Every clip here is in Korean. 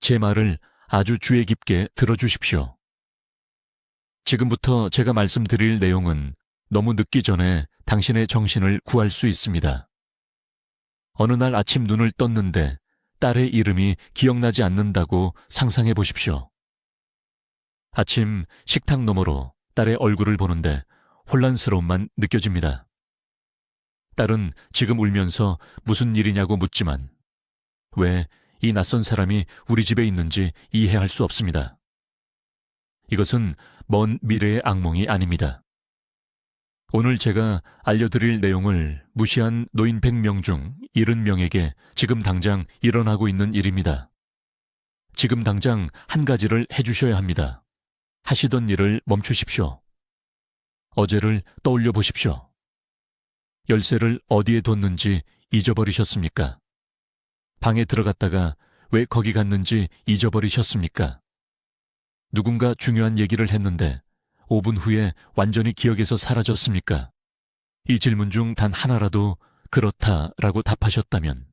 제 말을 아주 주의 깊게 들어주십시오. 지금부터 제가 말씀드릴 내용은 너무 늦기 전에 당신의 정신을 구할 수 있습니다. 어느 날 아침 눈을 떴는데 딸의 이름이 기억나지 않는다고 상상해 보십시오. 아침 식탁 너머로 딸의 얼굴을 보는데 혼란스러움만 느껴집니다. 딸은 지금 울면서 무슨 일이냐고 묻지만 왜 이 낯선 사람이 우리 집에 있는지 이해할 수 없습니다. 이것은 먼 미래의 악몽이 아닙니다. 오늘 제가 알려드릴 내용을 무시한 노인 100명 중 70명에게 지금 당장 일어나고 있는 일입니다. 지금 당장 한 가지를 해주셔야 합니다. 하시던 일을 멈추십시오. 어제를 떠올려 보십시오. 열쇠를 어디에 뒀는지 잊어버리셨습니까? 방에 들어갔다가 왜 거기 갔는지 잊어버리셨습니까? 누군가 중요한 얘기를 했는데 5분 후에 완전히 기억에서 사라졌습니까? 이 질문 중 단 하나라도 그렇다라고 답하셨다면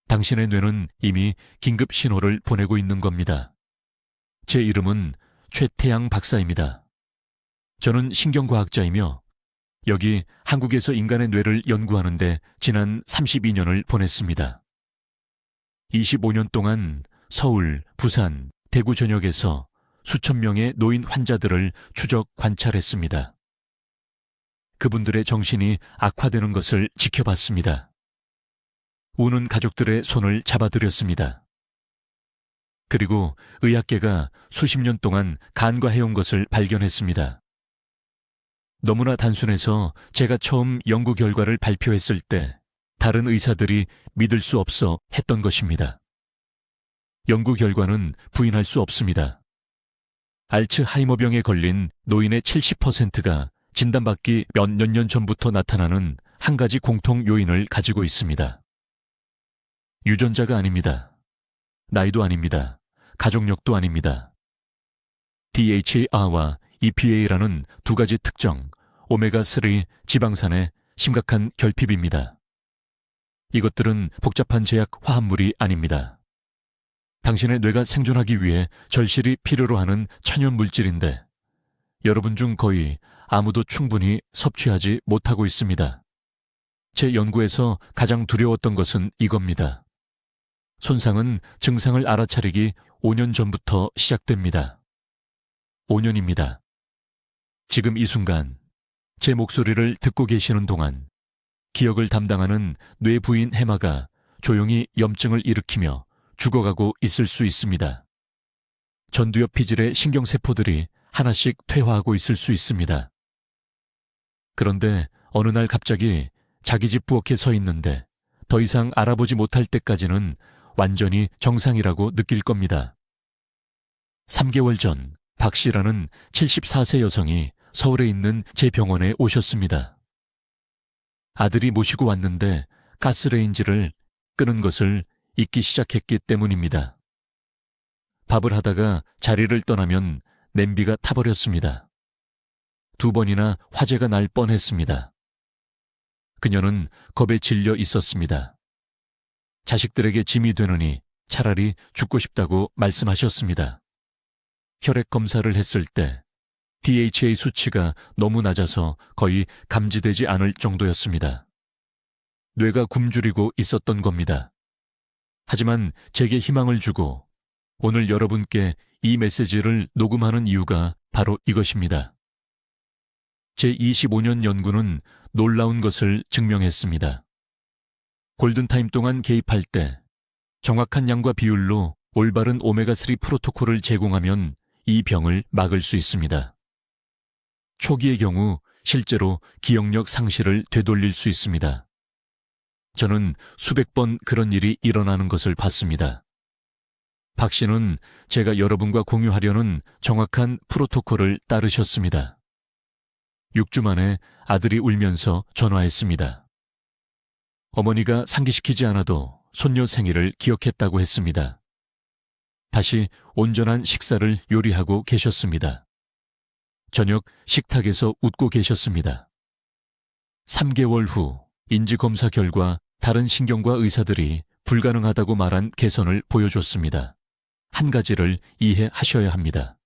당신의 뇌는 이미 긴급 신호를 보내고 있는 겁니다. 제 이름은 최태양 박사입니다. 저는 신경과학자이며 여기 한국에서 인간의 뇌를 연구하는데 지난 32년을 보냈습니다. 25년 동안 서울, 부산, 대구 전역에서 수천 명의 노인 환자들을 추적 관찰했습니다. 그분들의 정신이 악화되는 것을 지켜봤습니다. 우는 가족들의 손을 잡아드렸습니다. 그리고 의학계가 수십 년 동안 간과해온 것을 발견했습니다. 너무나 단순해서 제가 처음 연구 결과를 발표했을 때 다른 의사들이 믿을 수 없어 했던 것입니다. 연구 결과는 부인할 수 없습니다. 알츠하이머병에 걸린 노인의 70%가 진단받기 몇 년 전부터 나타나는 한 가지 공통 요인을 가지고 있습니다. 유전자가 아닙니다. 나이도 아닙니다. 가족력도 아닙니다. DHA와 EPA라는 두 가지 특정, 오메가3 지방산의 심각한 결핍입니다. 이것들은 복잡한 제약 화합물이 아닙니다. 당신의 뇌가 생존하기 위해 절실히 필요로 하는 천연 물질인데 여러분 중 거의 아무도 충분히 섭취하지 못하고 있습니다. 제 연구에서 가장 두려웠던 것은 이겁니다. 손상은 증상을 알아차리기 5년 전부터 시작됩니다. 5년입니다. 지금 이 순간 제 목소리를 듣고 계시는 동안 기억을 담당하는 뇌 부인 해마가 조용히 염증을 일으키며 죽어가고 있을 수 있습니다. 전두엽 피질의 신경세포들이 하나씩 퇴화하고 있을 수 있습니다. 그런데 어느 날 갑자기 자기 집 부엌에 서 있는데 더 이상 알아보지 못할 때까지는 완전히 정상이라고 느낄 겁니다. 3개월 전 박 씨라는 74세 여성이 서울에 있는 제 병원에 오셨습니다. 아들이 모시고 왔는데 가스레인지를 끄는 것을 잊기 시작했기 때문입니다. 밥을 하다가 자리를 떠나면 냄비가 타버렸습니다. 2번이나 화재가 날 뻔했습니다. 그녀는 겁에 질려 있었습니다. 자식들에게 짐이 되느니 차라리 죽고 싶다고 말씀하셨습니다. 혈액 검사를 했을 때 DHA 수치가 너무 낮아서 거의 감지되지 않을 정도였습니다. 뇌가 굶주리고 있었던 겁니다. 하지만 제게 희망을 주고 오늘 여러분께 이 메시지를 녹음하는 이유가 바로 이것입니다. 제 25년 연구는 놀라운 것을 증명했습니다. 골든타임 동안 개입할 때 정확한 양과 비율로 올바른 오메가3 프로토콜을 제공하면 이 병을 막을 수 있습니다. 초기의 경우 실제로 기억력 상실을 되돌릴 수 있습니다. 저는 수백 번 그런 일이 일어나는 것을 봤습니다. 박 씨는 제가 여러분과 공유하려는 정확한 프로토콜을 따르셨습니다. 6주 만에 아들이 울면서 전화했습니다. 어머니가 상기시키지 않아도 손녀 생일을 기억했다고 했습니다. 다시 온전한 식사를 요리하고 계셨습니다. 저녁 식탁에서 웃고 계셨습니다. 3개월 후 인지검사 결과 다른 신경과 의사들이 불가능하다고 말한 개선을 보여줬습니다. 한 가지를 이해하셔야 합니다.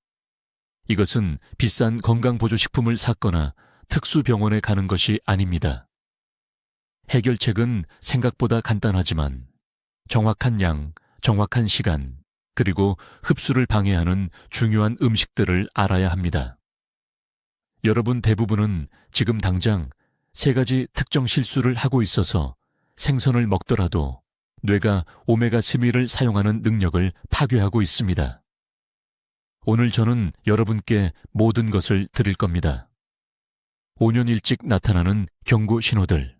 이것은 비싼 건강보조식품을 샀거나 특수병원에 가는 것이 아닙니다. 해결책은 생각보다 간단하지만 정확한 양, 정확한 시간, 그리고 흡수를 방해하는 중요한 음식들을 알아야 합니다. 여러분 대부분은 지금 당장 3가지 특정 실수를 하고 있어서 생선을 먹더라도 뇌가 오메가3를 사용하는 능력을 파괴하고 있습니다. 오늘 저는 여러분께 모든 것을 드릴 겁니다. 5년 일찍 나타나는 경고 신호들.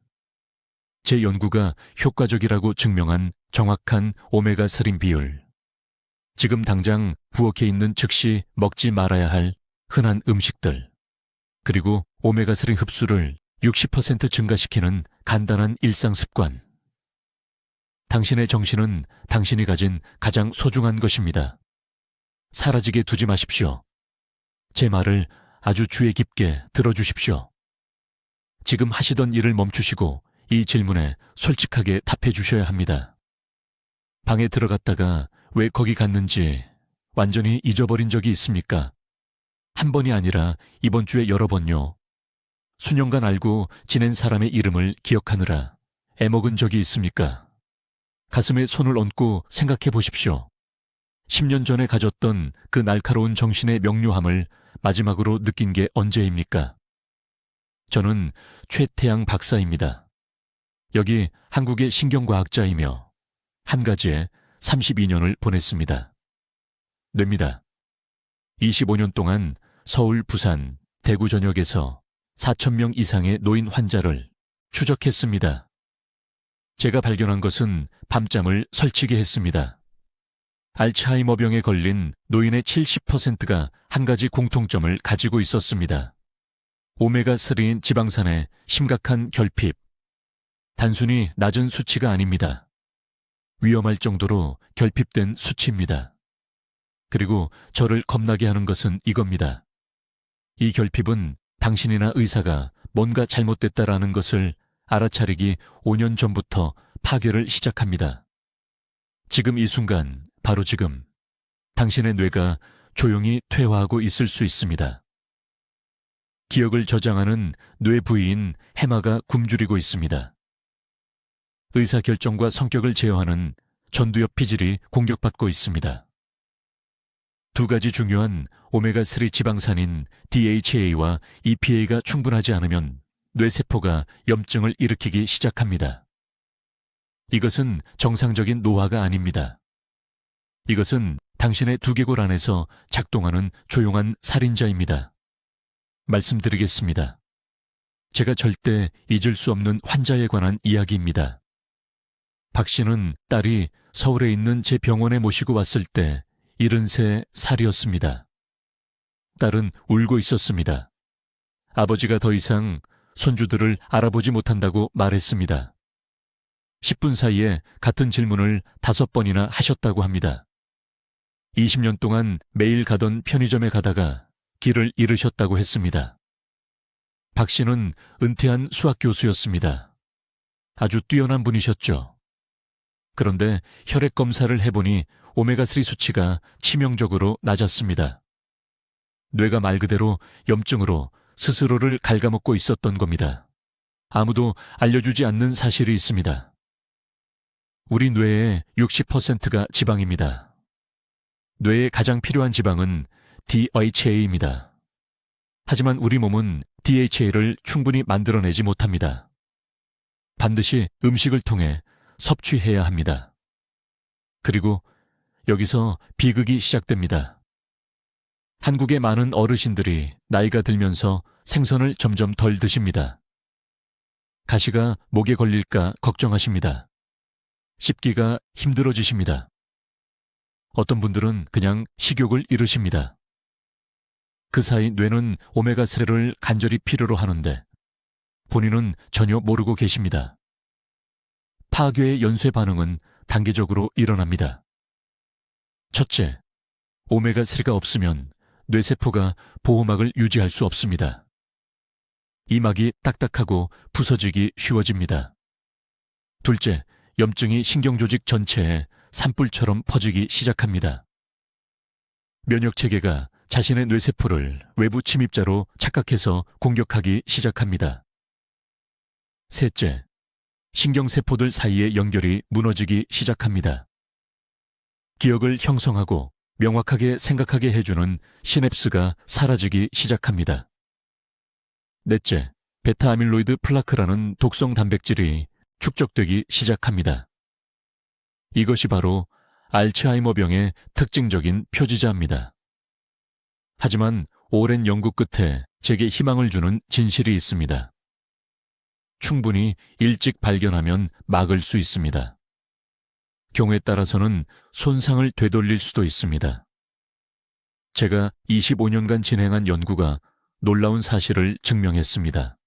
제 연구가 효과적이라고 증명한 정확한 오메가3 비율. 지금 당장 부엌에 있는 즉시 먹지 말아야 할 흔한 음식들. 그리고 오메가3 흡수를 60% 증가시키는 간단한 일상 습관. 당신의 정신은 당신이 가진 가장 소중한 것입니다. 사라지게 두지 마십시오. 제 말을 아주 주의 깊게 들어주십시오. 지금 하시던 일을 멈추시고 이 질문에 솔직하게 답해 주셔야 합니다. 방에 들어갔다가 왜 거기 갔는지 완전히 잊어버린 적이 있습니까? 한 번이 아니라 이번 주에 여러 번요. 수년간 알고 지낸 사람의 이름을 기억하느라 애먹은 적이 있습니까? 가슴에 손을 얹고 생각해 보십시오. 10년 전에 가졌던 그 날카로운 정신의 명료함을 마지막으로 느낀 게 언제입니까? 저는 최태양 박사입니다. 여기 한국의 신경과학자이며 한 가지에 32년을 보냈습니다. 뇌입니다. 25년 동안 서울, 부산, 대구 전역에서 4,000명 이상의 노인 환자를 추적했습니다. 제가 발견한 것은 밤잠을 설치게 했습니다. 알츠하이머병에 걸린 노인의 70%가 한 가지 공통점을 가지고 있었습니다. 오메가3인 지방산의 심각한 결핍. 단순히 낮은 수치가 아닙니다. 위험할 정도로 결핍된 수치입니다. 그리고 저를 겁나게 하는 것은 이겁니다. 이 결핍은 당신이나 의사가 뭔가 잘못됐다라는 것을 알아차리기 5년 전부터 파괴를 시작합니다. 지금 이 순간, 바로 지금, 당신의 뇌가 조용히 퇴화하고 있을 수 있습니다. 기억을 저장하는 뇌 부위인 해마가 굶주리고 있습니다. 의사결정과 성격을 제어하는 전두엽 피질이 공격받고 있습니다. 2가지 중요한 오메가3 지방산인 DHA와 EPA가 충분하지 않으면 뇌세포가 염증을 일으키기 시작합니다. 이것은 정상적인 노화가 아닙니다. 이것은 당신의 두개골 안에서 작동하는 조용한 살인자입니다. 말씀드리겠습니다. 제가 절대 잊을 수 없는 환자에 관한 이야기입니다. 박 씨는 딸이 서울에 있는 제 병원에 모시고 왔을 때 73살이었습니다. 딸은 울고 있었습니다. 아버지가 더 이상 손주들을 알아보지 못한다고 말했습니다. 10분 사이에 같은 질문을 5번이나 하셨다고 합니다. 20년 동안 매일 가던 편의점에 가다가 길을 잃으셨다고 했습니다. 박 씨는 은퇴한 수학 교수였습니다. 아주 뛰어난 분이셨죠. 그런데 혈액 검사를 해보니 오메가3 수치가 치명적으로 낮았습니다. 뇌가 말 그대로 염증으로 스스로를 갉아먹고 있었던 겁니다. 아무도 알려주지 않는 사실이 있습니다. 우리 뇌의 60%가 지방입니다. 뇌에 가장 필요한 지방은 DHA입니다. 하지만 우리 몸은 DHA를 충분히 만들어내지 못합니다. 반드시 음식을 통해 섭취해야 합니다. 그리고 여기서 비극이 시작됩니다. 한국의 많은 어르신들이 나이가 들면서 생선을 점점 덜 드십니다. 가시가 목에 걸릴까 걱정하십니다. 씹기가 힘들어지십니다. 어떤 분들은 그냥 식욕을 잃으십니다. 그 사이 뇌는 오메가3를 간절히 필요로 하는데 본인은 전혀 모르고 계십니다. 파괴의 연쇄 반응은 단계적으로 일어납니다. 첫째, 오메가3가 없으면 뇌세포가 보호막을 유지할 수 없습니다. 이 막이 딱딱하고 부서지기 쉬워집니다. 둘째, 염증이 신경조직 전체에 산불처럼 퍼지기 시작합니다. 면역체계가 자신의 뇌세포를 외부 침입자로 착각해서 공격하기 시작합니다. 셋째, 신경세포들 사이의 연결이 무너지기 시작합니다. 기억을 형성하고 명확하게 생각하게 해주는 시냅스가 사라지기 시작합니다. 넷째, 베타아밀로이드 플라크라는 독성 단백질이 축적되기 시작합니다. 이것이 바로 알츠하이머병의 특징적인 표지자입니다. 하지만 오랜 연구 끝에 제게 희망을 주는 진실이 있습니다. 충분히 일찍 발견하면 막을 수 있습니다. 경우에 따라서는 손상을 되돌릴 수도 있습니다. 제가 25년간 진행한 연구가 놀라운 사실을 증명했습니다.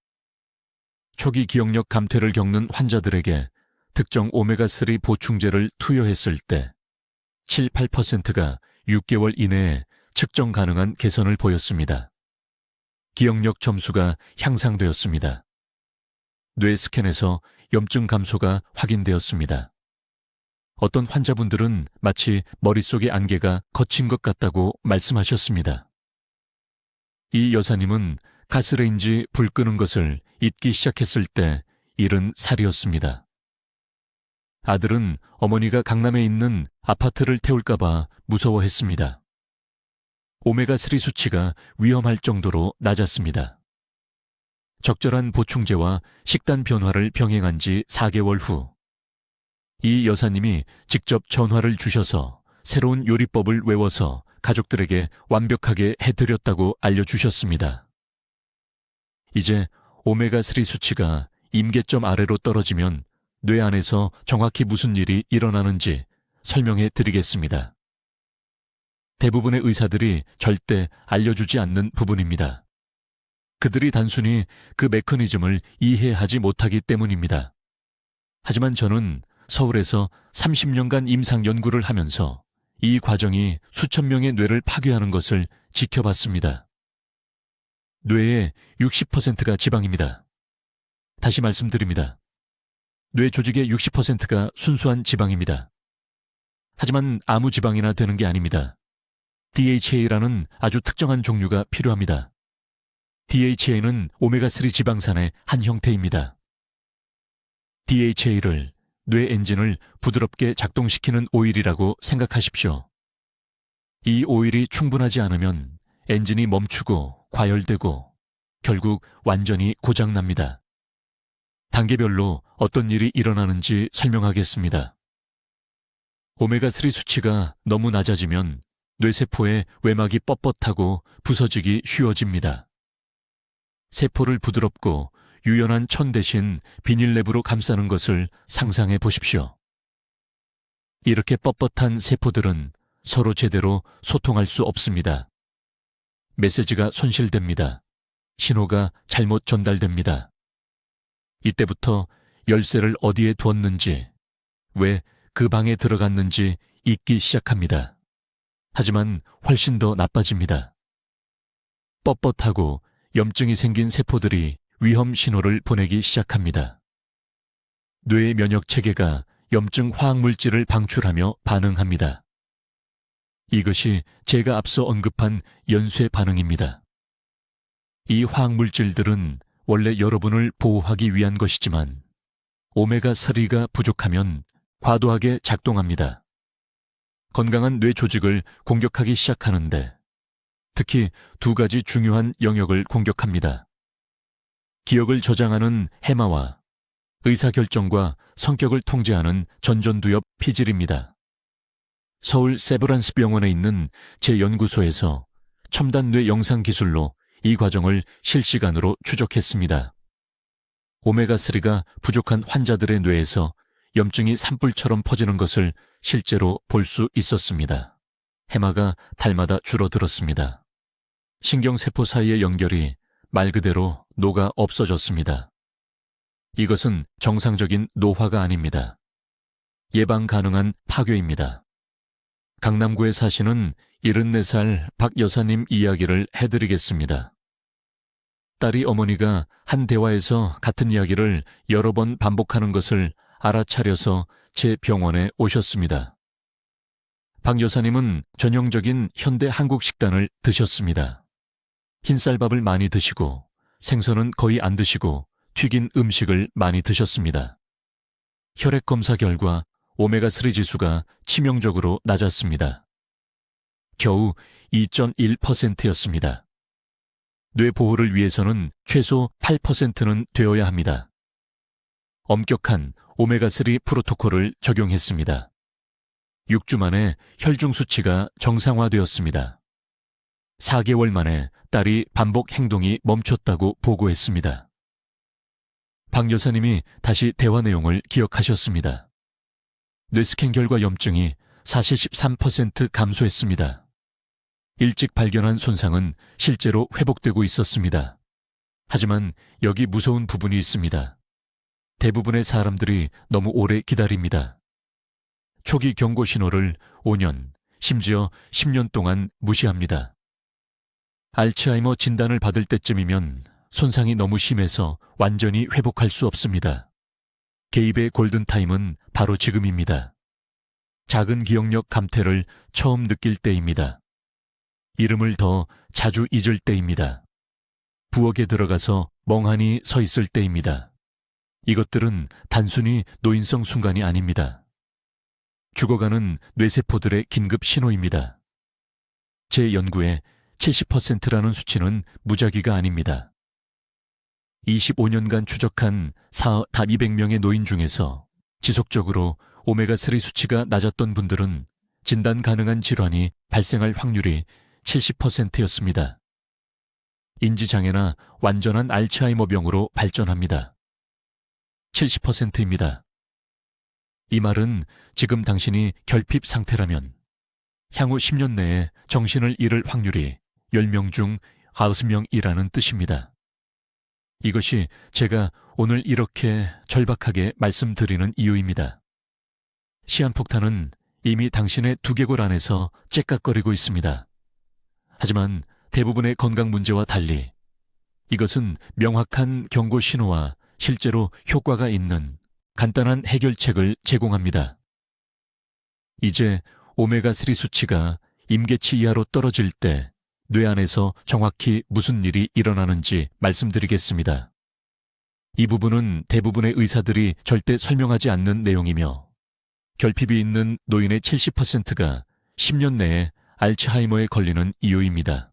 초기 기억력 감퇴를 겪는 환자들에게 특정 오메가3 보충제를 투여했을 때 7, 8%가 6개월 이내에 측정 가능한 개선을 보였습니다. 기억력 점수가 향상되었습니다. 뇌 스캔에서 염증 감소가 확인되었습니다. 어떤 환자분들은 마치 머릿속의 안개가 걷힌 것 같다고 말씀하셨습니다. 이 여사님은 가스레인지 불 끄는 것을 잊기 시작했을 때 70살이었습니다. 아들은 어머니가 강남에 있는 아파트를 태울까봐 무서워했습니다. 오메가3 수치가 위험할 정도로 낮았습니다. 적절한 보충제와 식단 변화를 병행한 지 4개월 후, 이 여사님이 직접 전화를 주셔서 새로운 요리법을 외워서 가족들에게 완벽하게 해드렸다고 알려주셨습니다. 이제 오메가3 수치가 임계점 아래로 떨어지면 뇌 안에서 정확히 무슨 일이 일어나는지 설명해 드리겠습니다. 대부분의 의사들이 절대 알려주지 않는 부분입니다. 그들이 단순히 그 메커니즘을 이해하지 못하기 때문입니다. 하지만 저는 서울에서 30년간 임상 연구를 하면서 이 과정이 수천 명의 뇌를 파괴하는 것을 지켜봤습니다. 뇌의 60%가 지방입니다. 다시 말씀드립니다. 뇌 조직의 60%가 순수한 지방입니다. 하지만 아무 지방이나 되는 게 아닙니다. DHA라는 아주 특정한 종류가 필요합니다. DHA는 오메가3 지방산의 한 형태입니다. DHA를 뇌 엔진을 부드럽게 작동시키는 오일이라고 생각하십시오. 이 오일이 충분하지 않으면 엔진이 멈추고 과열되고 결국 완전히 고장납니다. 단계별로 어떤 일이 일어나는지 설명하겠습니다. 오메가3 수치가 너무 낮아지면 뇌세포의 외막이 뻣뻣하고 부서지기 쉬워집니다. 세포를 부드럽고 유연한 천 대신 비닐랩으로 감싸는 것을 상상해 보십시오. 이렇게 뻣뻣한 세포들은 서로 제대로 소통할 수 없습니다. 메시지가 손실됩니다. 신호가 잘못 전달됩니다. 이때부터 열쇠를 어디에 두었는지, 왜 그 방에 들어갔는지 잊기 시작합니다. 하지만 훨씬 더 나빠집니다. 뻣뻣하고 염증이 생긴 세포들이 위험 신호를 보내기 시작합니다. 뇌의 면역 체계가 염증 화학물질을 방출하며 반응합니다. 이것이 제가 앞서 언급한 연쇄 반응입니다. 이 화학물질들은 원래 여러분을 보호하기 위한 것이지만 오메가3가 부족하면 과도하게 작동합니다. 건강한 뇌 조직을 공격하기 시작하는데 특히 두 가지 중요한 영역을 공격합니다. 기억을 저장하는 해마와 의사결정과 성격을 통제하는 전전두엽 피질입니다. 서울 세브란스 병원에 있는 제 연구소에서 첨단 뇌 영상 기술로 이 과정을 실시간으로 추적했습니다. 오메가3가 부족한 환자들의 뇌에서 염증이 산불처럼 퍼지는 것을 실제로 볼 수 있었습니다. 해마가 달마다 줄어들었습니다. 신경세포 사이의 연결이 말 그대로 녹아 없어졌습니다. 이것은 정상적인 노화가 아닙니다. 예방 가능한 파괴입니다. 강남구에 사시는 74살 박 여사님 이야기를 해드리겠습니다. 딸이 어머니가 한 대화에서 같은 이야기를 여러 번 반복하는 것을 알아차려서 제 병원에 오셨습니다. 박 여사님은 전형적인 현대 한국 식단을 드셨습니다. 흰쌀밥을 많이 드시고 생선은 거의 안 드시고 튀긴 음식을 많이 드셨습니다. 혈액 검사 결과 오메가3 지수가 치명적으로 낮았습니다. 겨우 2.1%였습니다. 뇌 보호를 위해서는 최소 8%는 되어야 합니다. 엄격한 오메가3 프로토콜을 적용했습니다. 6주 만에 혈중 수치가 정상화되었습니다. 4개월 만에 딸이 반복 행동이 멈췄다고 보고했습니다. 박 여사님이 다시 대화 내용을 기억하셨습니다. 뇌스캔 결과 염증이 43% 감소했습니다. 일찍 발견한 손상은 실제로 회복되고 있었습니다. 하지만 여기 무서운 부분이 있습니다. 대부분의 사람들이 너무 오래 기다립니다. 초기 경고 신호를 5년, 심지어 10년 동안 무시합니다. 알츠하이머 진단을 받을 때쯤이면 손상이 너무 심해서 완전히 회복할 수 없습니다. 개입의 골든타임은 바로 지금입니다. 작은 기억력 감퇴를 처음 느낄 때입니다. 이름을 더 자주 잊을 때입니다. 부엌에 들어가서 멍하니 서 있을 때입니다. 이것들은 단순히 노인성 순간이 아닙니다. 죽어가는 뇌세포들의 긴급 신호입니다. 제 연구에 70%라는 수치는 무작위가 아닙니다. 25년간 추적한 다 200명의 노인 중에서 지속적으로 오메가3 수치가 낮았던 분들은 진단 가능한 질환이 발생할 확률이 70%였습니다. 인지장애나 완전한 알츠하이머병으로 발전합니다. 70%입니다. 이 말은 지금 당신이 결핍 상태라면 향후 10년 내에 정신을 잃을 확률이 10명 중 9명이라는 뜻입니다. 이것이 제가 오늘 이렇게 절박하게 말씀드리는 이유입니다. 시한폭탄은 이미 당신의 두개골 안에서 째깍거리고 있습니다. 하지만 대부분의 건강 문제와 달리 이것은 명확한 경고 신호와 실제로 효과가 있는 간단한 해결책을 제공합니다. 이제 오메가3 수치가 임계치 이하로 떨어질 때 뇌 안에서 정확히 무슨 일이 일어나는지 말씀드리겠습니다. 이 부분은 대부분의 의사들이 절대 설명하지 않는 내용이며 결핍이 있는 노인의 70%가 10년 내에 알츠하이머에 걸리는 이유입니다.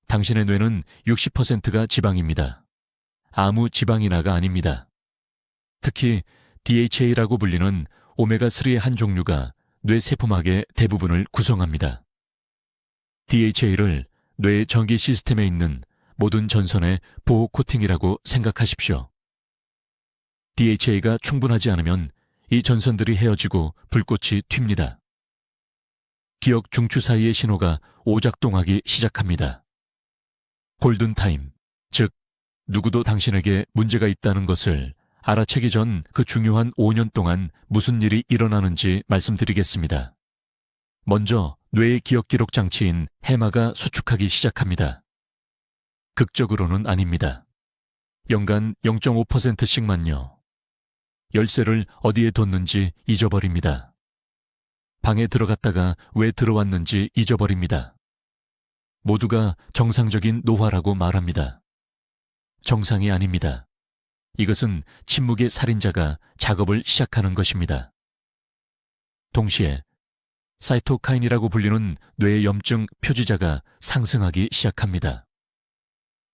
당신의 뇌는 60%가 지방입니다. 아무 지방이나가 아닙니다. 특히 DHA라고 불리는 오메가3의 한 종류가 뇌 세포막의 대부분을 구성합니다. DHA를 뇌의 전기 시스템에 있는 모든 전선의 보호 코팅이라고 생각하십시오. DHA가 충분하지 않으면 이 전선들이 헤어지고 불꽃이 튑니다. 기억 중추 사이의 신호가 오작동하기 시작합니다. 골든타임, 즉 누구도 당신에게 문제가 있다는 것을 알아채기 전 그 중요한 5년 동안 무슨 일이 일어나는지 말씀드리겠습니다. 먼저 뇌의 기억 기록 장치인 해마가 수축하기 시작합니다. 극적으로는 아닙니다. 연간 0.5%씩만요. 열쇠를 어디에 뒀는지 잊어버립니다. 방에 들어갔다가 왜 들어왔는지 잊어버립니다. 모두가 정상적인 노화라고 말합니다. 정상이 아닙니다. 이것은 침묵의 살인자가 작업을 시작하는 것입니다. 동시에 사이토카인이라고 불리는 뇌의 염증 표지자가 상승하기 시작합니다.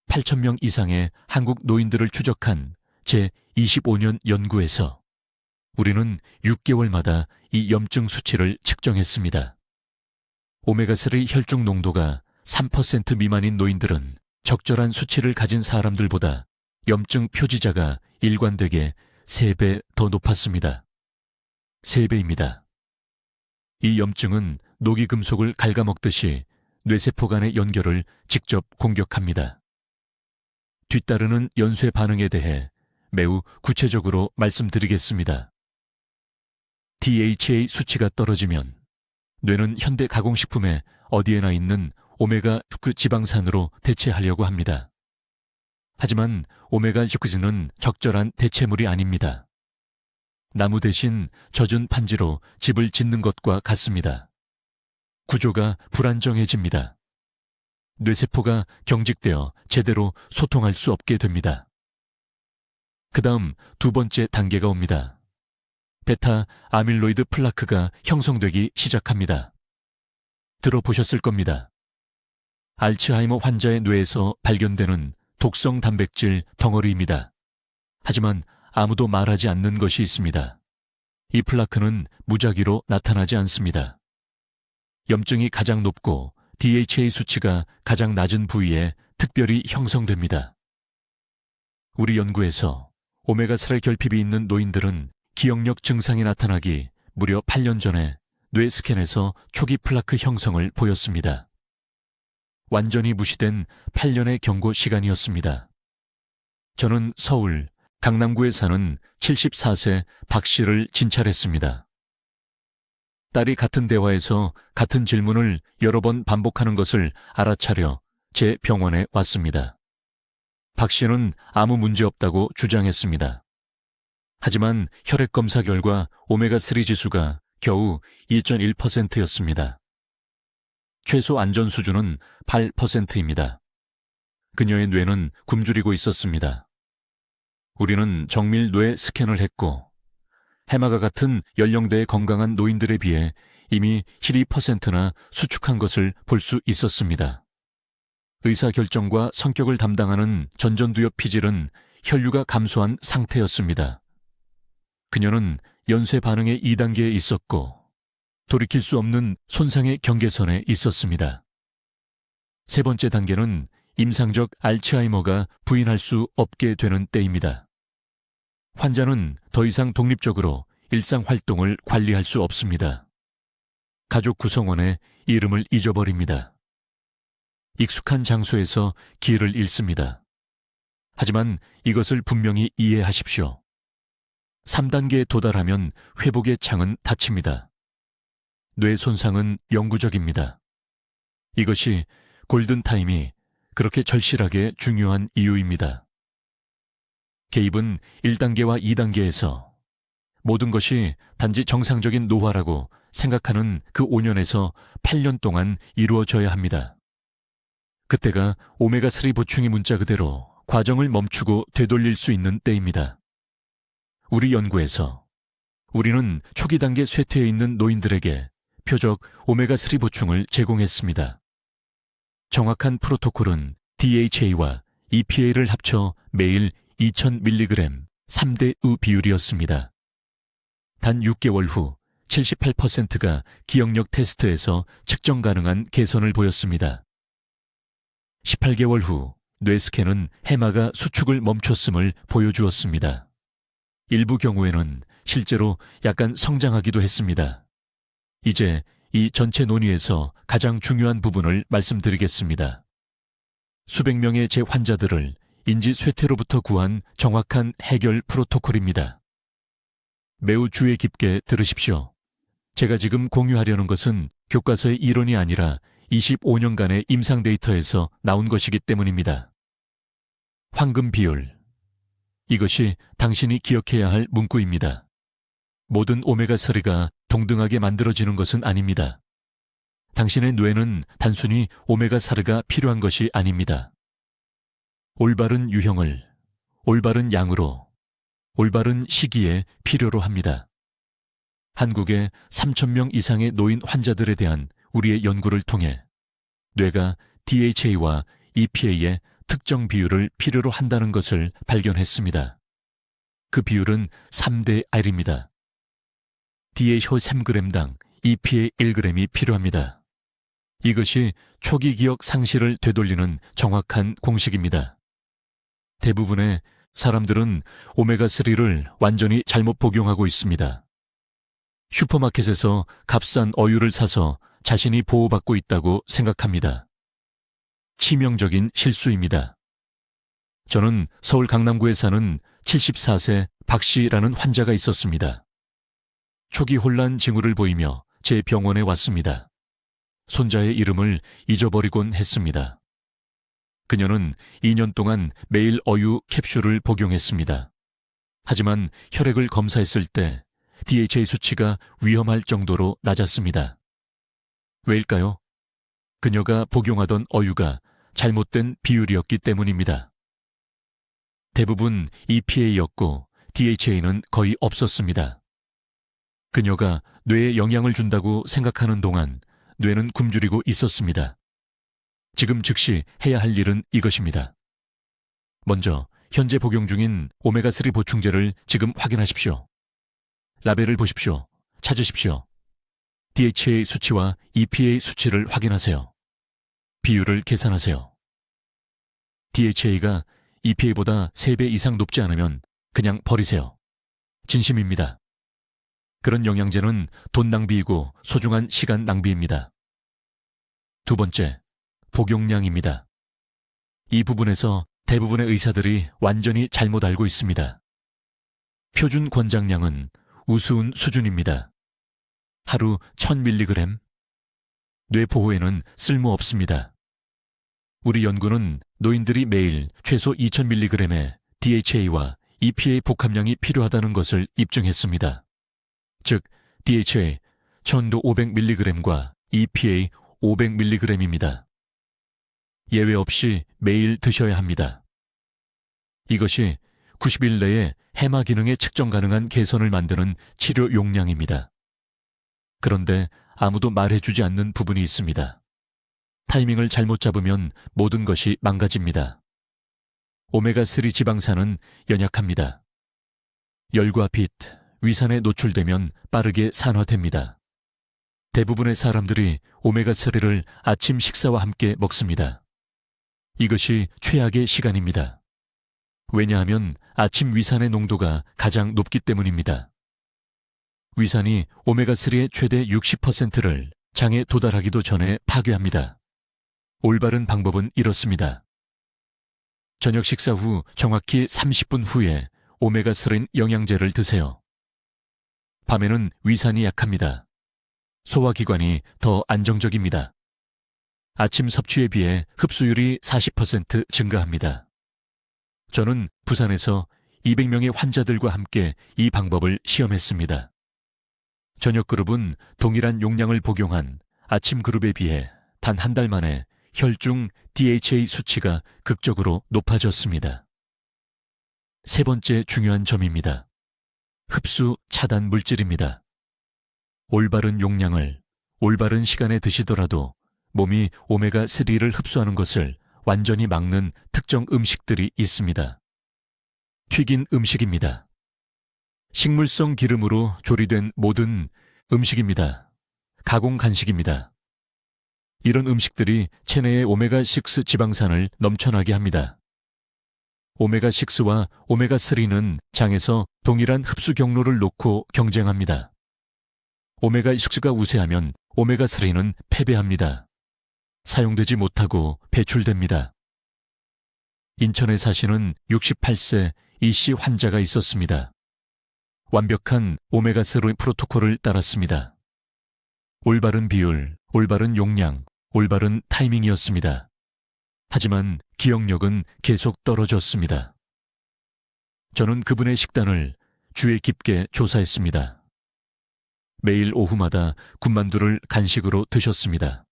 8,000명 이상의 한국 노인들을 추적한 제25년 연구에서 우리는 6개월마다 이 염증 수치를 측정했습니다. 오메가3 혈중 농도가 3% 미만인 노인들은 적절한 수치를 가진 사람들보다 염증 표지자가 일관되게 3배 더 높았습니다. 3배입니다. 이 염증은 녹이금속을 갉아먹듯이 뇌세포 간의 연결을 직접 공격합니다. 뒤따르는 연쇄 반응에 대해 매우 구체적으로 말씀드리겠습니다. DHA 수치가 떨어지면 뇌는 현대 가공식품에 어디에나 있는 오메가6 지방산으로 대체하려고 합니다. 하지만 오메가6는 적절한 대체물이 아닙니다. 나무 대신 젖은 판지로 집을 짓는 것과 같습니다. 구조가 불안정해집니다. 뇌세포가 경직되어 제대로 소통할 수 없게 됩니다. 그 다음 두 번째 단계가 옵니다. 베타 아밀로이드 플라크가 형성되기 시작합니다. 들어보셨을 겁니다. 알츠하이머 환자의 뇌에서 발견되는 독성 단백질 덩어리입니다. 하지만 아무도 말하지 않는 것이 있습니다. 이 플라크는 무작위로 나타나지 않습니다. 염증이 가장 높고 DHA 수치가 가장 낮은 부위에 특별히 형성됩니다. 우리 연구에서 오메가3 결핍이 있는 노인들은 기억력 증상이 나타나기 무려 8년 전에 뇌 스캔에서 초기 플라크 형성을 보였습니다. 완전히 무시된 8년의 경고 시간이었습니다. 저는 서울 강남구에 사는 74세 박 씨를 진찰했습니다. 딸이 같은 대화에서 같은 질문을 여러 번 반복하는 것을 알아차려 제 병원에 왔습니다. 박 씨는 아무 문제 없다고 주장했습니다. 하지만 혈액 검사 결과 오메가3 지수가 겨우 2.1%였습니다. 최소 안전 수준은 8%입니다. 그녀의 뇌는 굶주리고 있었습니다. 우리는 정밀 뇌 스캔을 했고 해마가 같은 연령대의 건강한 노인들에 비해 이미 12%나 수축한 것을 볼 수 있었습니다. 의사결정과 성격을 담당하는 전전두엽 피질은 혈류가 감소한 상태였습니다. 그녀는 연쇄 반응의 2단계에 있었고 돌이킬 수 없는 손상의 경계선에 있었습니다. 세 번째 단계는 임상적 알츠하이머가 부인할 수 없게 되는 때입니다. 환자는 더 이상 독립적으로 일상 활동을 관리할 수 없습니다. 가족 구성원의 이름을 잊어버립니다. 익숙한 장소에서 길을 잃습니다. 하지만 이것을 분명히 이해하십시오. 3단계에 도달하면 회복의 창은 닫힙니다. 뇌 손상은 영구적입니다. 이것이 골든타임이 그렇게 절실하게 중요한 이유입니다. 개입은 1단계와 2단계에서 모든 것이 단지 정상적인 노화라고 생각하는 그 5년에서 8년 동안 이루어져야 합니다. 그때가 오메가3 보충이 문자 그대로 과정을 멈추고 되돌릴 수 있는 때입니다. 우리 연구에서 우리는 초기 단계 쇠퇴에 있는 노인들에게 표적 오메가3 보충을 제공했습니다. 정확한 프로토콜은 DHA와 EPA를 합쳐 매일 2000mg 3대5 비율이었습니다. 단 6개월 후 78%가 기억력 테스트에서 측정 가능한 개선을 보였습니다. 18개월 후 뇌스캔은 해마가 수축을 멈췄음을 보여주었습니다. 일부 경우에는 실제로 약간 성장하기도 했습니다. 이제 이 전체 논의에서 가장 중요한 부분을 말씀드리겠습니다. 수백 명의 제 환자들을 인지 쇠퇴로부터 구한 정확한 해결 프로토콜입니다. 매우 주의 깊게 들으십시오. 제가 지금 공유하려는 것은 교과서의 이론이 아니라 25년간의 임상 데이터에서 나온 것이기 때문입니다. 황금 비율. 이것이 당신이 기억해야 할 문구입니다. 모든 오메가3가 동등하게 만들어지는 것은 아닙니다. 당신의 뇌는 단순히 오메가3가 필요한 것이 아닙니다. 올바른 유형을 올바른 양으로 올바른 시기에 필요로 합니다. 한국의 3,000명 이상의 노인 환자들에 대한 우리의 연구를 통해 뇌가 DHA와 EPA의 특정 비율을 필요로 한다는 것을 발견했습니다. 그 비율은 3대 R입니다. DHA 3g당 EPA 1g이 필요합니다. 이것이 초기 기억 상실을 되돌리는 정확한 공식입니다. 대부분의 사람들은 오메가3를 완전히 잘못 복용하고 있습니다. 슈퍼마켓에서 값싼 어유를 사서 자신이 보호받고 있다고 생각합니다. 치명적인 실수입니다. 저는 서울 강남구에 사는 74세 박 씨라는 환자가 있었습니다. 초기 혼란 징후를 보이며 제 병원에 왔습니다. 손자의 이름을 잊어버리곤 했습니다. 그녀는 2년 동안 매일 어유 캡슐을 복용했습니다. 하지만 혈액을 검사했을 때 DHA 수치가 위험할 정도로 낮았습니다. 왜일까요? 그녀가 복용하던 어유가 잘못된 비율이었기 때문입니다. 대부분 EPA였고 DHA는 거의 없었습니다. 그녀가 뇌에 영향을 준다고 생각하는 동안 뇌는 굶주리고 있었습니다. 지금 즉시 해야 할 일은 이것입니다. 먼저 현재 복용 중인 오메가3 보충제를 지금 확인하십시오. 라벨을 보십시오. 찾으십시오. DHA 수치와 EPA 수치를 확인하세요. 비율을 계산하세요. DHA가 EPA보다 3배 이상 높지 않으면 그냥 버리세요. 진심입니다. 그런 영양제는 돈 낭비이고 소중한 시간 낭비입니다. 두 번째, 복용량입니다. 이 부분에서 대부분의 의사들이 완전히 잘못 알고 있습니다. 표준 권장량은 우스운 수준입니다. 하루 1000mg? 뇌 보호에는 쓸모없습니다. 우리 연구는 노인들이 매일 최소 2000mg의 DHA와 EPA 복합량이 필요하다는 것을 입증했습니다. 즉, DHA 1500mg과 EPA 500mg입니다. 예외 없이 매일 드셔야 합니다. 이것이 90일 내에 해마 기능에 측정 가능한 개선을 만드는 치료 용량입니다. 그런데 아무도 말해주지 않는 부분이 있습니다. 타이밍을 잘못 잡으면 모든 것이 망가집니다. 오메가3 지방산은 연약합니다. 열과 빛, 위산에 노출되면 빠르게 산화됩니다. 대부분의 사람들이 오메가3를 아침 식사와 함께 먹습니다. 이것이 최악의 시간입니다. 왜냐하면 아침 위산의 농도가 가장 높기 때문입니다. 위산이 오메가3의 최대 60%를 장에 도달하기도 전에 파괴합니다. 올바른 방법은 이렇습니다. 저녁 식사 후 정확히 30분 후에 오메가3 영양제를 드세요. 밤에는 위산이 약합니다. 소화기관이 더 안정적입니다. 아침 섭취에 비해 흡수율이 40% 증가합니다. 저는 부산에서 200명의 환자들과 함께 이 방법을 시험했습니다. 저녁 그룹은 동일한 용량을 복용한 아침 그룹에 비해 단 한 달 만에 혈중 DHA 수치가 극적으로 높아졌습니다. 세 번째 중요한 점입니다. 흡수 차단 물질입니다. 올바른 용량을 올바른 시간에 드시더라도 몸이 오메가3를 흡수하는 것을 완전히 막는 특정 음식들이 있습니다. 튀긴 음식입니다. 식물성 기름으로 조리된 모든 음식입니다. 가공 간식입니다. 이런 음식들이 체내의 오메가6 지방산을 넘쳐나게 합니다. 오메가6와 오메가3는 장에서 동일한 흡수 경로를 놓고 경쟁합니다. 오메가6가 우세하면 오메가3는 패배합니다. 사용되지 못하고 배출됩니다. 인천에 사시는 68세 이씨 환자가 있었습니다. 완벽한 오메가3 프로토콜을 따랐습니다. 올바른 비율, 올바른 용량, 올바른 타이밍이었습니다. 하지만 기억력은 계속 떨어졌습니다. 저는 그분의 식단을 주의 깊게 조사했습니다. 매일 오후마다 군만두를 간식으로 드셨습니다.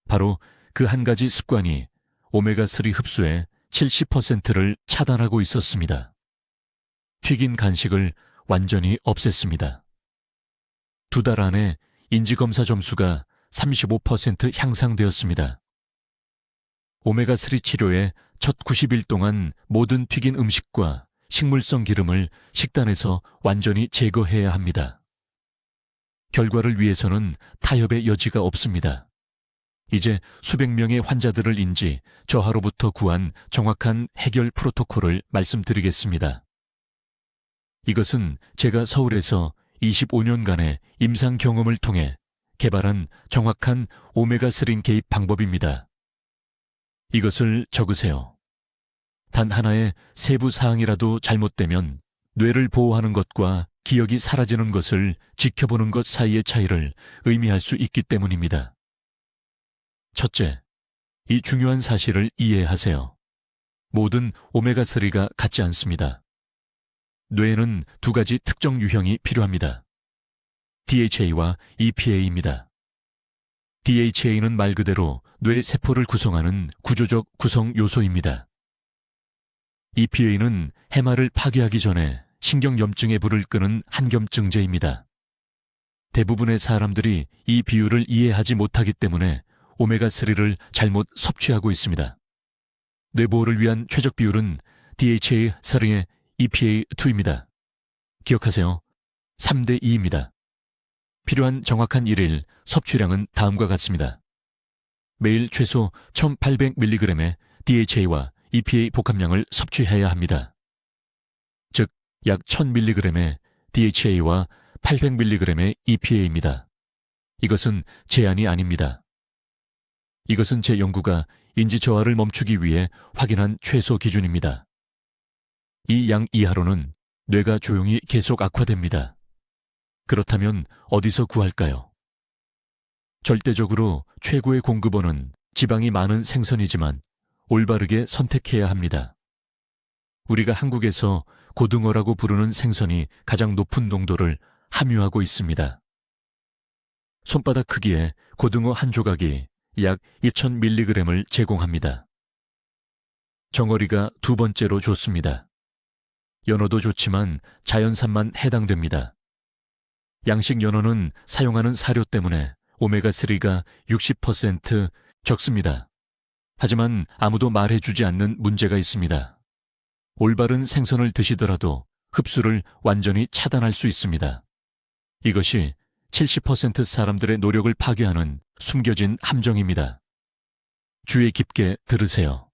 바로 그 한 가지 습관이 오메가3 흡수의 70%를 차단하고 있었습니다. 튀긴 간식을 완전히 없앴습니다. 2달 안에 인지검사 점수가 35% 향상되었습니다. 오메가3 치료의 첫 90일 동안 모든 튀긴 음식과 식물성 기름을 식단에서 완전히 제거해야 합니다. 결과를 위해서는 타협의 여지가 없습니다. 이제 수백 명의 환자들을 인지 저하로부터 구한 정확한 해결 프로토콜을 말씀드리겠습니다. 이것은 제가 서울에서 25년간의 임상 경험을 통해 개발한 정확한 오메가3 개입 방법입니다. 이것을 적으세요. 단 하나의 세부 사항이라도 잘못되면 뇌를 보호하는 것과 기억이 사라지는 것을 지켜보는 것 사이의 차이를 의미할 수 있기 때문입니다. 첫째, 이 중요한 사실을 이해하세요. 모든 오메가3가 같지 않습니다. 뇌에는 두 가지 특정 유형이 필요합니다. DHA와 EPA입니다. DHA는 말 그대로 뇌 세포를 구성하는 구조적 구성 요소입니다. EPA는 해마를 파괴하기 전에 신경염증의 불을 끄는 한겸증제입니다. 대부분의 사람들이 이 비율을 이해하지 못하기 때문에 오메가3를 잘못 섭취하고 있습니다. 뇌보호를 위한 최적 비율은 DHA 3의 EPA2입니다. 기억하세요. 3대 2입니다. 필요한 정확한 일일 섭취량은 다음과 같습니다. 매일 최소 1800mg의 DHA와 EPA 복합량을 섭취해야 합니다. 즉, 약 1000mg의 DHA와 800mg의 EPA입니다. 이것은 제한이 아닙니다. 이것은 제 연구가 인지 저하를 멈추기 위해 확인한 최소 기준입니다. 이 양 이하로는 뇌가 조용히 계속 악화됩니다. 그렇다면 어디서 구할까요? 절대적으로 최고의 공급원은 지방이 많은 생선이지만 올바르게 선택해야 합니다. 우리가 한국에서 고등어라고 부르는 생선이 가장 높은 농도를 함유하고 있습니다. 손바닥 크기의 고등어 한 조각이 약 2000mg을 제공합니다. 정어리가 두 번째로 좋습니다. 연어도 좋지만 자연산만 해당됩니다. 양식 연어는 사용하는 사료 때문에 오메가3가 60% 적습니다. 하지만 아무도 말해주지 않는 문제가 있습니다. 올바른 생선을 드시더라도 흡수를 완전히 차단할 수 있습니다. 이것이 70% 사람들의 노력을 파괴하는 숨겨진 함정입니다. 주의 깊게 들으세요.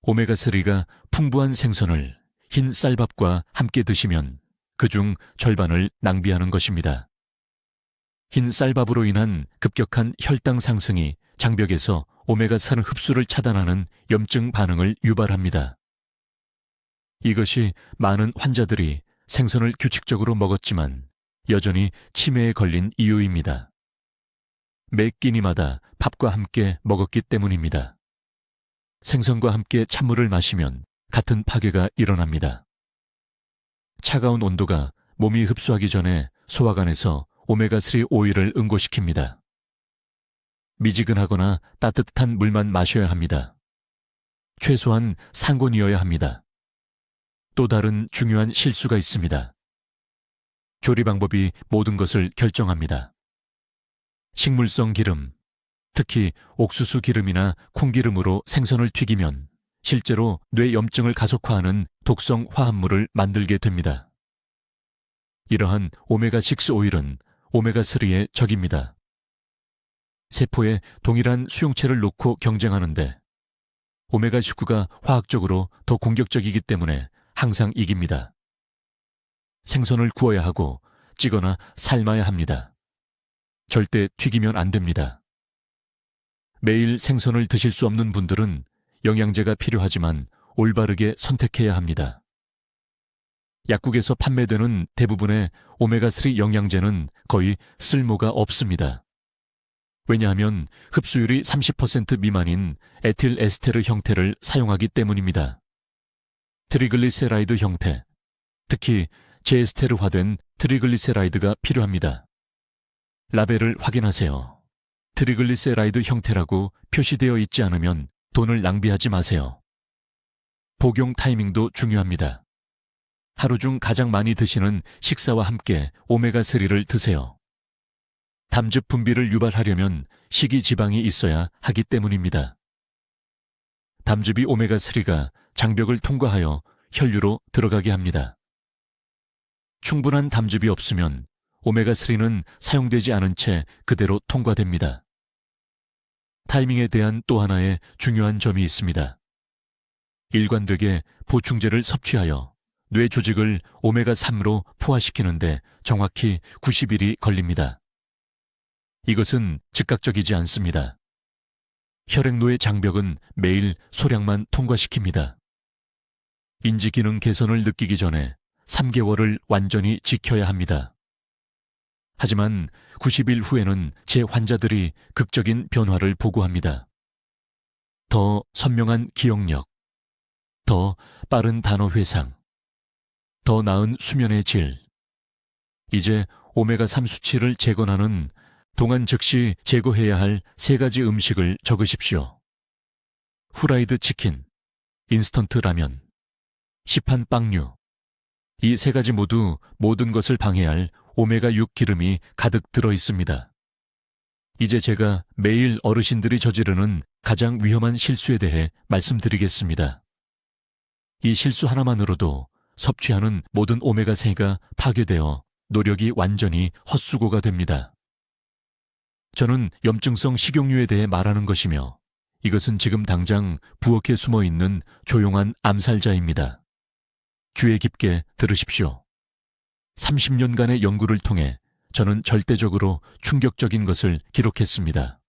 오메가3가 풍부한 생선을 흰 쌀밥과 함께 드시면 그중 절반을 낭비하는 것입니다. 흰 쌀밥으로 인한 급격한 혈당 상승이 장벽에서 오메가3 흡수를 차단하는 염증 반응을 유발합니다. 이것이 많은 환자들이 생선을 규칙적으로 먹었지만 여전히 치매에 걸린 이유입니다. 매 끼니마다 밥과 함께 먹었기 때문입니다. 생선과 함께 찬물을 마시면 같은 파괴가 일어납니다. 차가운 온도가 몸이 흡수하기 전에 소화관에서 오메가3 오일을 응고시킵니다. 미지근하거나 따뜻한 물만 마셔야 합니다. 최소한 상온이어야 합니다. 또 다른 중요한 실수가 있습니다. 조리 방법이 모든 것을 결정합니다. 식물성 기름, 특히 옥수수 기름이나 콩기름으로 생선을 튀기면 실제로 뇌 염증을 가속화하는 독성 화합물을 만들게 됩니다. 이러한 오메가6 오일은 오메가3의 적입니다. 세포에 동일한 수용체를 놓고 경쟁하는데 오메가19가 화학적으로 더 공격적이기 때문에 항상 이깁니다. 생선을 구워야 하고 찌거나 삶아야 합니다. 절대 튀기면 안 됩니다. 매일 생선을 드실 수 없는 분들은 영양제가 필요하지만 올바르게 선택해야 합니다. 약국에서 판매되는 대부분의 오메가3 영양제는 거의 쓸모가 없습니다. 왜냐하면 흡수율이 30% 미만인 에틸에스테르 형태를 사용하기 때문입니다. 트리글리세라이드 형태, 특히 제에스테르화된 트리글리세라이드가 필요합니다. 라벨을 확인하세요. 트리글리세라이드 형태라고 표시되어 있지 않으면 돈을 낭비하지 마세요. 복용 타이밍도 중요합니다. 하루 중 가장 많이 드시는 식사와 함께 오메가3를 드세요. 담즙 분비를 유발하려면 식이 지방이 있어야 하기 때문입니다. 담즙이 오메가3가 장벽을 통과하여 혈류로 들어가게 합니다. 충분한 담즙이 없으면 오메가3는 사용되지 않은 채 그대로 통과됩니다. 타이밍에 대한 또 하나의 중요한 점이 있습니다. 일관되게 보충제를 섭취하여 뇌 조직을 오메가3로 포화시키는데 정확히 90일이 걸립니다. 이것은 즉각적이지 않습니다. 혈액노의 장벽은 매일 소량만 통과시킵니다. 인지기능 개선을 느끼기 전에 3개월을 완전히 지켜야 합니다. 하지만 90일 후에는 제 환자들이 극적인 변화를 보고합니다. 더 선명한 기억력, 더 빠른 단어 회상, 더 나은 수면의 질. 이제 오메가3 수치를 재건하는 동안 즉시 제거해야 할 3가지 음식을 적으십시오. 후라이드 치킨, 인스턴트 라면, 시판 빵류. 이 3가지 모두 모든 것을 방해할 오메가6 기름이 가득 들어 있습니다. 이제 제가 매일 어르신들이 저지르는 가장 위험한 실수에 대해 말씀드리겠습니다. 이 실수 하나만으로도 섭취하는 모든 오메가3가 파괴되어 노력이 완전히 헛수고가 됩니다. 저는 염증성 식용유에 대해 말하는 것이며 이것은 지금 당장 부엌에 숨어있는 조용한 암살자입니다. 주의 깊게 들으십시오. 30년간의 연구를 통해 저는 절대적으로 충격적인 것을 기록했습니다.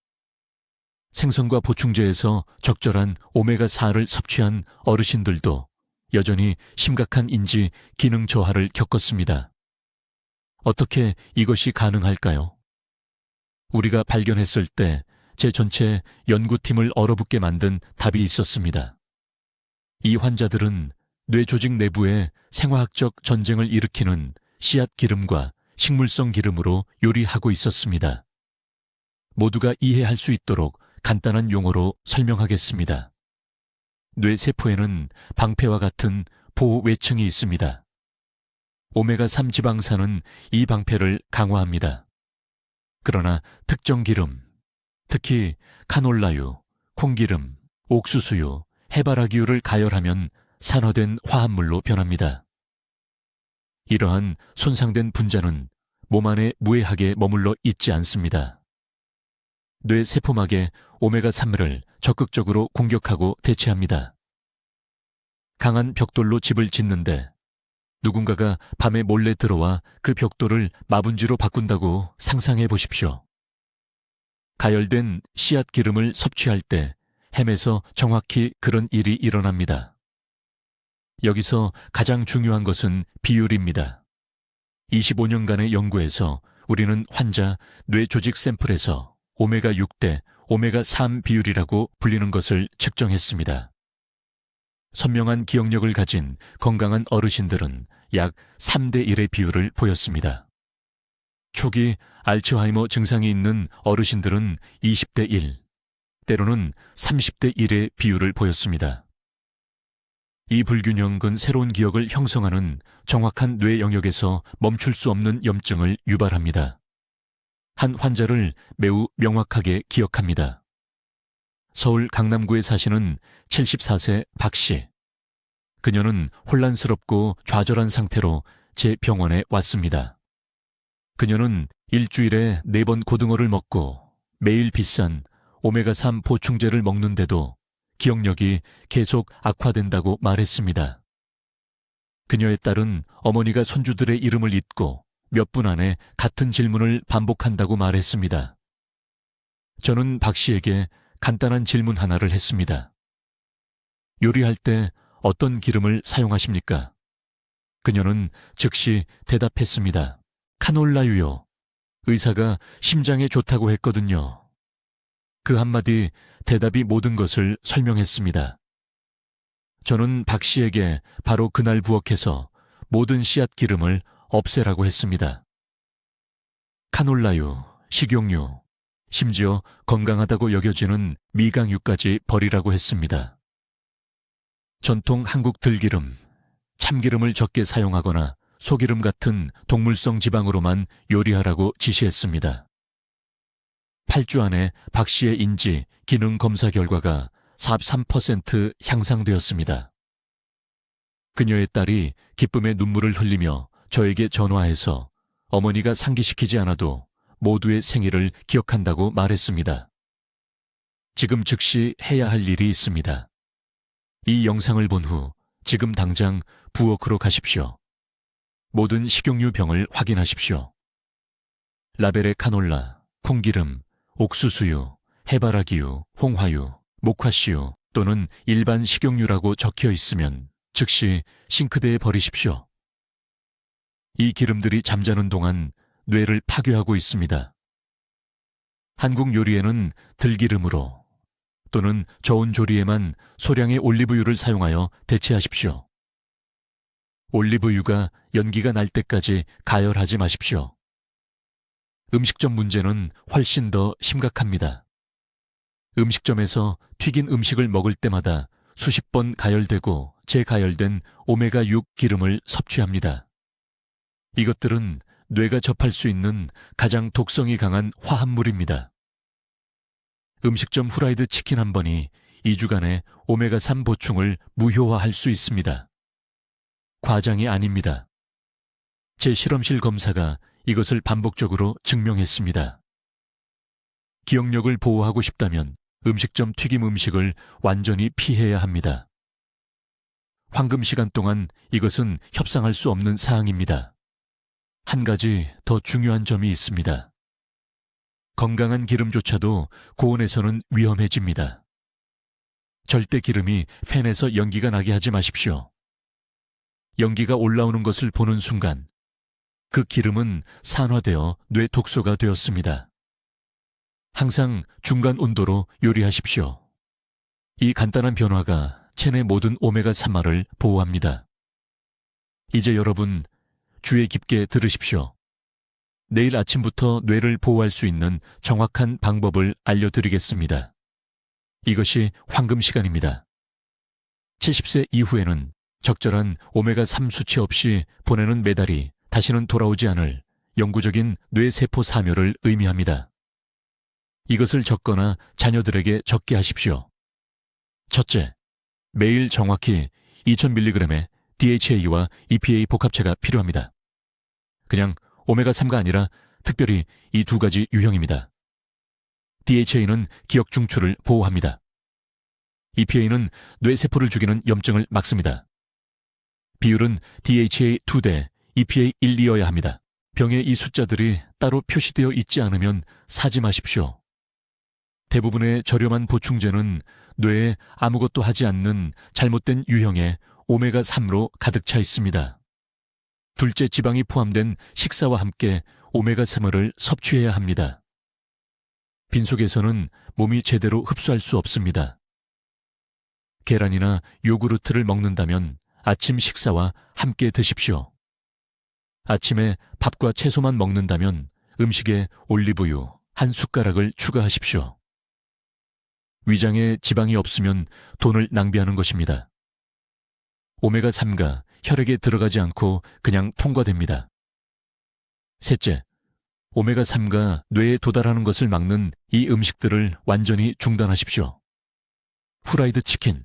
생선과 보충제에서 적절한 오메가4를 섭취한 어르신들도 여전히 심각한 인지 기능 저하를 겪었습니다. 어떻게 이것이 가능할까요? 우리가 발견했을 때 제 전체 연구팀을 얼어붙게 만든 답이 있었습니다. 이 환자들은 뇌조직 내부에 생화학적 전쟁을 일으키는 씨앗 기름과 식물성 기름으로 요리하고 있었습니다. 모두가 이해할 수 있도록 간단한 용어로 설명하겠습니다. 뇌 세포에는 방패와 같은 보호 외층이 있습니다. 오메가3 지방산은 이 방패를 강화합니다. 그러나 특정 기름, 특히 카놀라유, 콩기름, 옥수수유, 해바라기유를 가열하면 산화된 화합물로 변합니다. 이러한 손상된 분자는 몸 안에 무해하게 머물러 있지 않습니다. 뇌 세포막에 오메가3를 적극적으로 공격하고 대체합니다. 강한 벽돌로 집을 짓는데 누군가가 밤에 몰래 들어와 그 벽돌을 마분지로 바꾼다고 상상해 보십시오. 가열된 씨앗 기름을 섭취할 때 햄에서 정확히 그런 일이 일어납니다. 여기서 가장 중요한 것은 비율입니다. 25년간의 연구에서 우리는 환자 뇌 조직 샘플에서 오메가6 대 오메가3 비율이라고 불리는 것을 측정했습니다. 선명한 기억력을 가진 건강한 어르신들은 약 3대 1의 비율을 보였습니다. 초기 알츠하이머 증상이 있는 어르신들은 20대 1, 때로는 30대 1의 비율을 보였습니다. 이 불균형은 새로운 기억을 형성하는 정확한 뇌 영역에서 멈출 수 없는 염증을 유발합니다. 한 환자를 매우 명확하게 기억합니다. 서울 강남구에 사시는 74세 박 씨. 그녀는 혼란스럽고 좌절한 상태로 제 병원에 왔습니다. 그녀는 일주일에 4번 고등어를 먹고 매일 비싼 오메가3 보충제를 먹는데도 기억력이 계속 악화된다고 말했습니다. 그녀의 딸은 어머니가 손주들의 이름을 잊고 몇 분 안에 같은 질문을 반복한다고 말했습니다. 저는 박 씨에게 간단한 질문 하나를 했습니다. 요리할 때 어떤 기름을 사용하십니까? 그녀는 즉시 대답했습니다. 카놀라유요. 의사가 심장에 좋다고 했거든요. 그 한마디 대답이 모든 것을 설명했습니다. 저는 박 씨에게 바로 그날 부엌에서 모든 씨앗 기름을 없애라고 했습니다. 카놀라유, 식용유, 심지어 건강하다고 여겨지는 미강유까지 버리라고 했습니다. 전통 한국 들기름, 참기름을 적게 사용하거나 소기름 같은 동물성 지방으로만 요리하라고 지시했습니다. 8주 안에 박 씨의 인지, 기능 검사 결과가 43% 향상되었습니다. 그녀의 딸이 기쁨의 눈물을 흘리며 저에게 전화해서 어머니가 상기시키지 않아도 모두의 생일을 기억한다고 말했습니다. 지금 즉시 해야 할 일이 있습니다. 이 영상을 본 후 지금 당장 부엌으로 가십시오. 모든 식용유 병을 확인하십시오. 라벨에 카놀라, 콩기름, 옥수수유, 해바라기유, 홍화유, 목화씨유 또는 일반 식용유라고 적혀 있으면 즉시 싱크대에 버리십시오. 이 기름들이 잠자는 동안 뇌를 파괴하고 있습니다. 한국 요리에는 들기름으로 또는 저온 조리에만 소량의 올리브유를 사용하여 대체하십시오. 올리브유가 연기가 날 때까지 가열하지 마십시오. 음식점 문제는 훨씬 더 심각합니다. 음식점에서 튀긴 음식을 먹을 때마다 수십 번 가열되고 재가열된 오메가6 기름을 섭취합니다. 이것들은 뇌가 접할 수 있는 가장 독성이 강한 화합물입니다. 음식점 후라이드 치킨 한 번이 2주간의 오메가3 보충을 무효화할 수 있습니다. 과장이 아닙니다. 제 실험실 검사가 이것을 반복적으로 증명했습니다. 기억력을 보호하고 싶다면 음식점 튀김 음식을 완전히 피해야 합니다. 황금 시간 동안 이것은 협상할 수 없는 사항입니다. 한 가지 더 중요한 점이 있습니다. 건강한 기름조차도 고온에서는 위험해집니다. 절대 기름이 팬에서 연기가 나게 하지 마십시오. 연기가 올라오는 것을 보는 순간 그 기름은 산화되어 뇌 독소가 되었습니다. 항상 중간 온도로 요리하십시오. 이 간단한 변화가 체내 모든 오메가3알을 보호합니다. 이제 여러분 주의 깊게 들으십시오. 내일 아침부터 뇌를 보호할 수 있는 정확한 방법을 알려드리겠습니다. 이것이 황금 시간입니다. 70세 이후에는 적절한 오메가3 수치 없이 보내는 메달이 다시는 돌아오지 않을 영구적인 뇌세포 사멸을 의미합니다. 이것을 적거나 자녀들에게 적게 하십시오. 첫째, 매일 정확히 2000mg의 DHA와 EPA 복합체가 필요합니다. 그냥 오메가3가 아니라 특별히 이 두 가지 유형입니다. DHA는 기억 중추를 보호합니다. EPA는 뇌세포를 죽이는 염증을 막습니다. 비율은 DHA 2대 EPA 1이어야 합니다. 병의 이 숫자들이 따로 표시되어 있지 않으면 사지 마십시오. 대부분의 저렴한 보충제는 뇌에 아무것도 하지 않는 잘못된 유형의 오메가3로 가득 차 있습니다. 둘째, 지방이 포함된 식사와 함께 오메가3을 섭취해야 합니다. 빈속에서는 몸이 제대로 흡수할 수 없습니다. 계란이나 요구르트를 먹는다면 아침 식사와 함께 드십시오. 아침에 밥과 채소만 먹는다면 음식에 올리브유 한 숟가락을 추가하십시오. 위장에 지방이 없으면 돈을 낭비하는 것입니다. 오메가3가 혈액에 들어가지 않고 그냥 통과됩니다. 셋째, 오메가3가 뇌에 도달하는 것을 막는 이 음식들을 완전히 중단하십시오. 후라이드 치킨,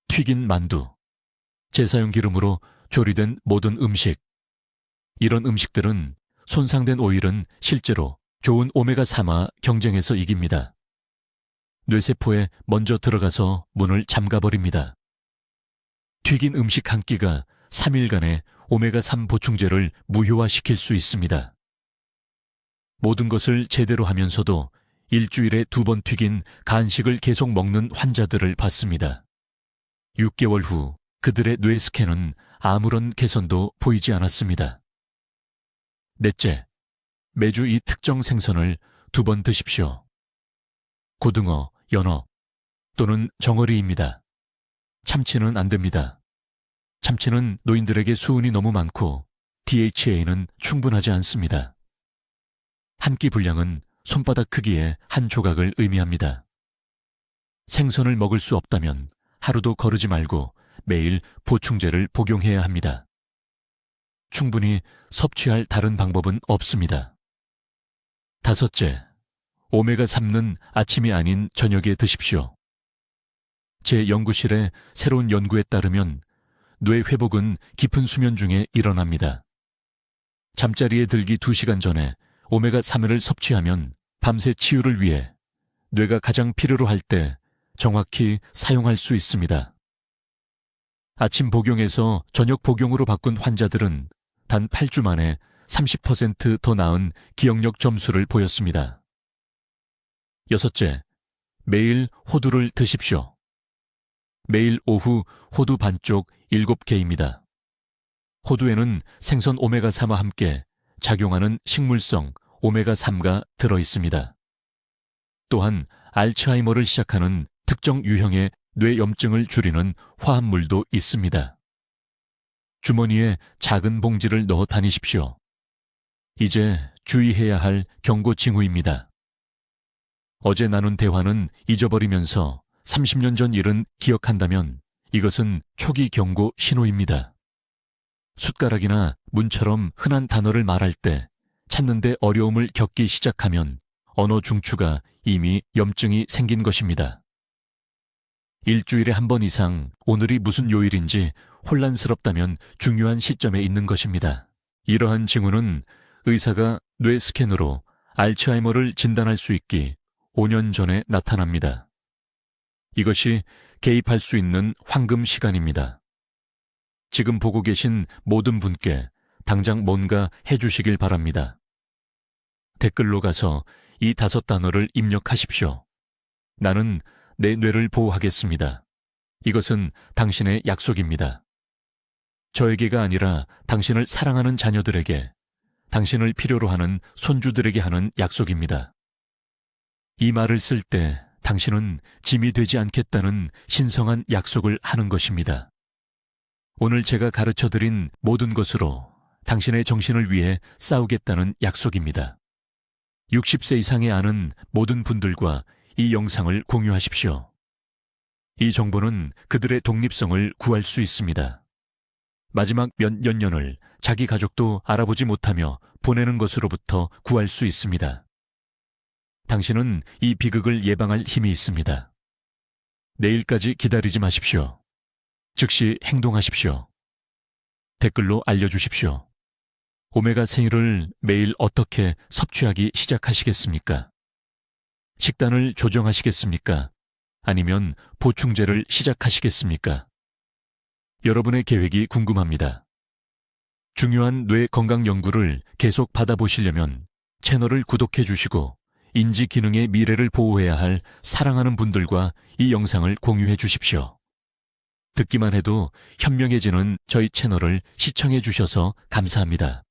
튀긴 만두, 제사용 기름으로 조리된 모든 음식. 이런 음식들은 손상된 오일은 실제로 좋은 오메가3와 경쟁해서 이깁니다. 뇌세포에 먼저 들어가서 문을 잠가버립니다. 튀긴 음식 한 끼가 3일간의 오메가3 보충제를 무효화시킬 수 있습니다. 모든 것을 제대로 하면서도 일주일에 2번 튀긴 간식을 계속 먹는 환자들을 봤습니다. 6개월 후 그들의 뇌 스캔은 아무런 개선도 보이지 않았습니다. 넷째, 매주 이 특정 생선을 2번 드십시오. 고등어, 연어 또는 정어리입니다. 참치는 안 됩니다. 참치는 노인들에게 수은이 너무 많고 DHA는 충분하지 않습니다. 한 끼 분량은 손바닥 크기의 한 조각을 의미합니다. 생선을 먹을 수 없다면 하루도 거르지 말고 매일 보충제를 복용해야 합니다. 충분히 섭취할 다른 방법은 없습니다. 다섯째, 오메가3는 아침이 아닌 저녁에 드십시오. 제 연구실의 새로운 연구에 따르면 뇌 회복은 깊은 수면 중에 일어납니다. 잠자리에 들기 2시간 전에 오메가3을 섭취하면 밤새 치유를 위해 뇌가 가장 필요로 할 때 정확히 사용할 수 있습니다. 아침 복용에서 저녁 복용으로 바꾼 환자들은 단 8주 만에 30% 더 나은 기억력 점수를 보였습니다. 여섯째, 매일 호두를 드십시오. 매일 오후 호두 반쪽 7개입니다. 호두에는 생선 오메가3와 함께 작용하는 식물성 오메가3가 들어있습니다. 또한 알츠하이머를 시작하는 특정 유형의 뇌염증을 줄이는 화합물도 있습니다. 주머니에 작은 봉지를 넣어 다니십시오. 이제 주의해야 할 경고 징후입니다. 어제 나눈 대화는 잊어버리면서 30년 전 일은 기억한다면 이것은 초기 경고 신호입니다. 숟가락이나 문처럼 흔한 단어를 말할 때 찾는데 어려움을 겪기 시작하면 언어 중추가 이미 염증이 생긴 것입니다. 일주일에 한 번 이상 오늘이 무슨 요일인지 혼란스럽다면 중요한 시점에 있는 것입니다. 이러한 징후는 의사가 뇌 스캔으로 알츠하이머를 진단할 수 있기 5년 전에 나타납니다. 이것이 개입할 수 있는 황금 시간입니다. 지금 보고 계신 모든 분께 당장 뭔가 해주시길 바랍니다. 댓글로 가서 이 5단어를 입력하십시오. 나는 내 뇌를 보호하겠습니다. 이것은 당신의 약속입니다. 저에게가 아니라 당신을 사랑하는 자녀들에게, 당신을 필요로 하는 손주들에게 하는 약속입니다. 이 말을 쓸 때 당신은 짐이 되지 않겠다는 신성한 약속을 하는 것입니다. 오늘 제가 가르쳐드린 모든 것으로 당신의 정신을 위해 싸우겠다는 약속입니다. 60세 이상의 아는 모든 분들과 이 영상을 공유하십시오. 이 정보는 그들의 독립성을 구할 수 있습니다. 마지막 몇 년을 자기 가족도 알아보지 못하며 보내는 것으로부터 구할 수 있습니다. 당신은 이 비극을 예방할 힘이 있습니다. 내일까지 기다리지 마십시오. 즉시 행동하십시오. 댓글로 알려주십시오. 오메가 생유를 매일 어떻게 섭취하기 시작하시겠습니까? 식단을 조정하시겠습니까? 아니면 보충제를 시작하시겠습니까? 여러분의 계획이 궁금합니다. 중요한 뇌 건강 연구를 계속 받아보시려면 채널을 구독해 주시고 인지 기능의 미래를 보호해야 할 사랑하는 분들과 이 영상을 공유해 주십시오. 듣기만 해도 현명해지는 저희 채널을 시청해 주셔서 감사합니다.